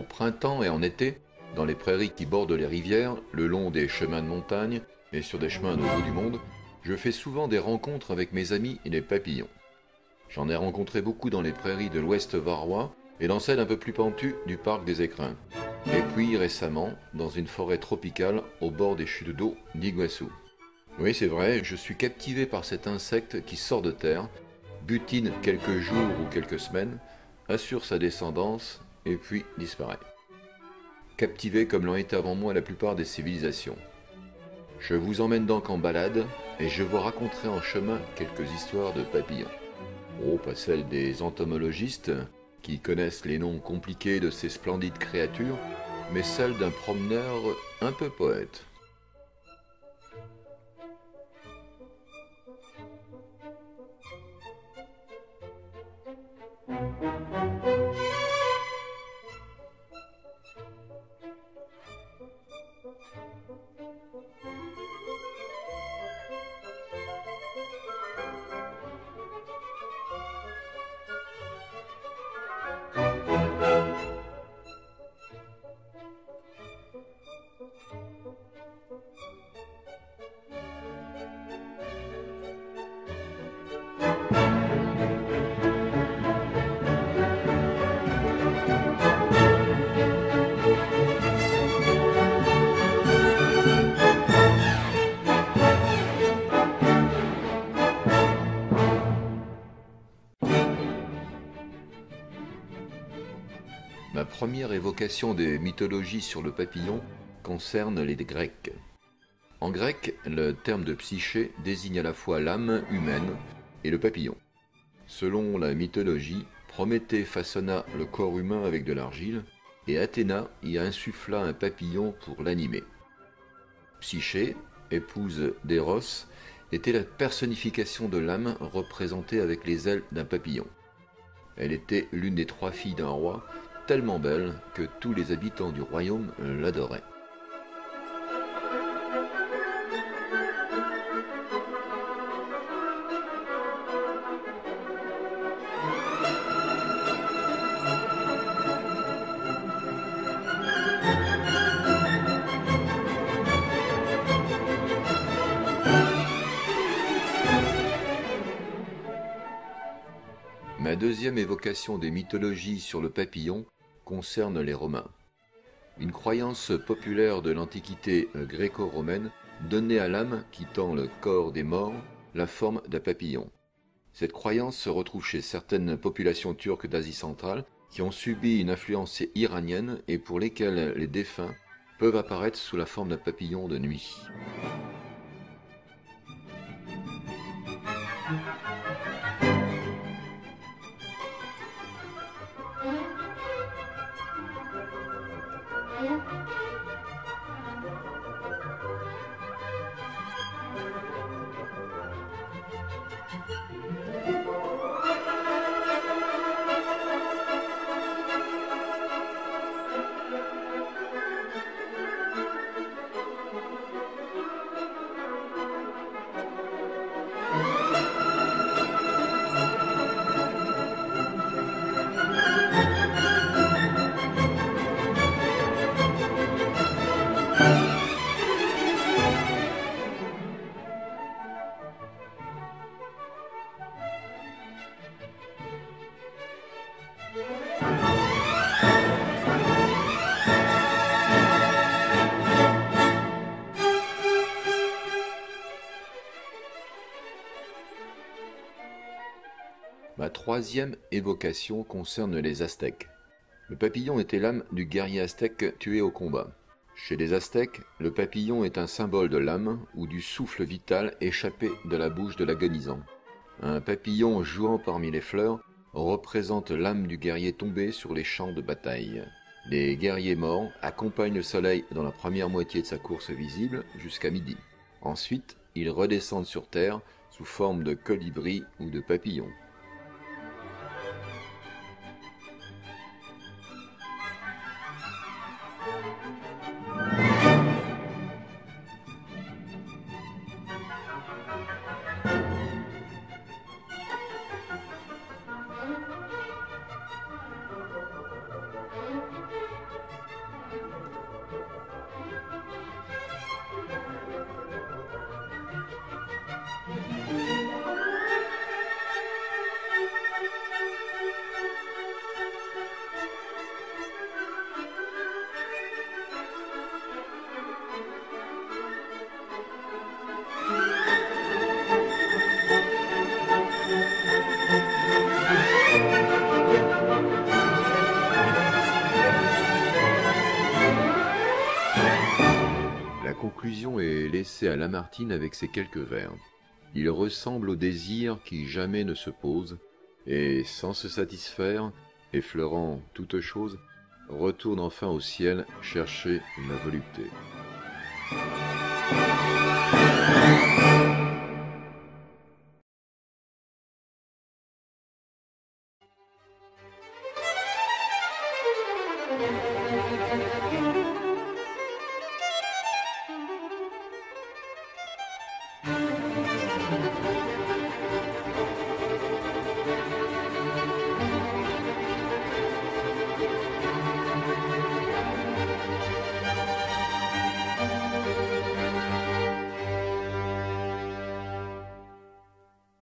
Au printemps et en été, dans les prairies qui bordent les rivières, le long des chemins de montagne et sur des chemins de bout du monde, je fais souvent des rencontres avec mes amis et les papillons. J'en ai rencontré beaucoup dans les prairies de l'ouest varois et dans celles un peu plus pentues du parc des Écrins. Et puis récemment, dans une forêt tropicale au bord des chutes d'eau d'Iguassou. Oui, c'est vrai, je suis captivé par cet insecte qui sort de terre, butine quelques jours ou quelques semaines, assure sa descendance et puis disparaît. Captivé comme l'ont été avant moi la plupart des civilisations. Je vous emmène donc en balade et je vous raconterai en chemin quelques histoires de papillons. Oh, pas celles des entomologistes qui connaissent les noms compliqués de ces splendides créatures, mais celles d'un promeneur un peu poète. Ma première évocation des mythologies sur le papillon concerne les Grecs. En grec, le terme de psyché désigne à la fois l'âme humaine et le papillon. Selon la mythologie, Prométhée façonna le corps humain avec de l'argile et Athéna y insuffla un papillon pour l'animer. Psyché, épouse d'Éros, était la personnification de l'âme représentée avec les ailes d'un papillon. Elle était l'une des 3 filles d'un roi, tellement belle que tous les habitants du royaume l'adoraient. Ma deuxième évocation des mythologies sur le papillon concerne les Romains. Une croyance populaire de l'Antiquité gréco-romaine donnait à l'âme quittant le corps des morts la forme d'un papillon. Cette croyance se retrouve chez certaines populations turques d'Asie centrale qui ont subi une influence iranienne et pour lesquelles les défunts peuvent apparaître sous la forme d'un papillon de nuit. Ma troisième évocation concerne les Aztèques. Le papillon était l'âme du guerrier aztèque tué au combat. Chez les Aztèques, le papillon est un symbole de l'âme ou du souffle vital échappé de la bouche de l'agonisant. Un papillon jouant parmi les fleurs représente l'âme du guerrier tombé sur les champs de bataille. Les guerriers morts accompagnent le soleil dans la première moitié de sa course visible jusqu'à midi. Ensuite, ils redescendent sur terre sous forme de colibri ou de papillon. commencer à Lamartine avec ces quelques vers. Il ressemble au désir qui jamais ne se pose, et sans se satisfaire, effleurant toute chose, retourne enfin au ciel chercher la volupté.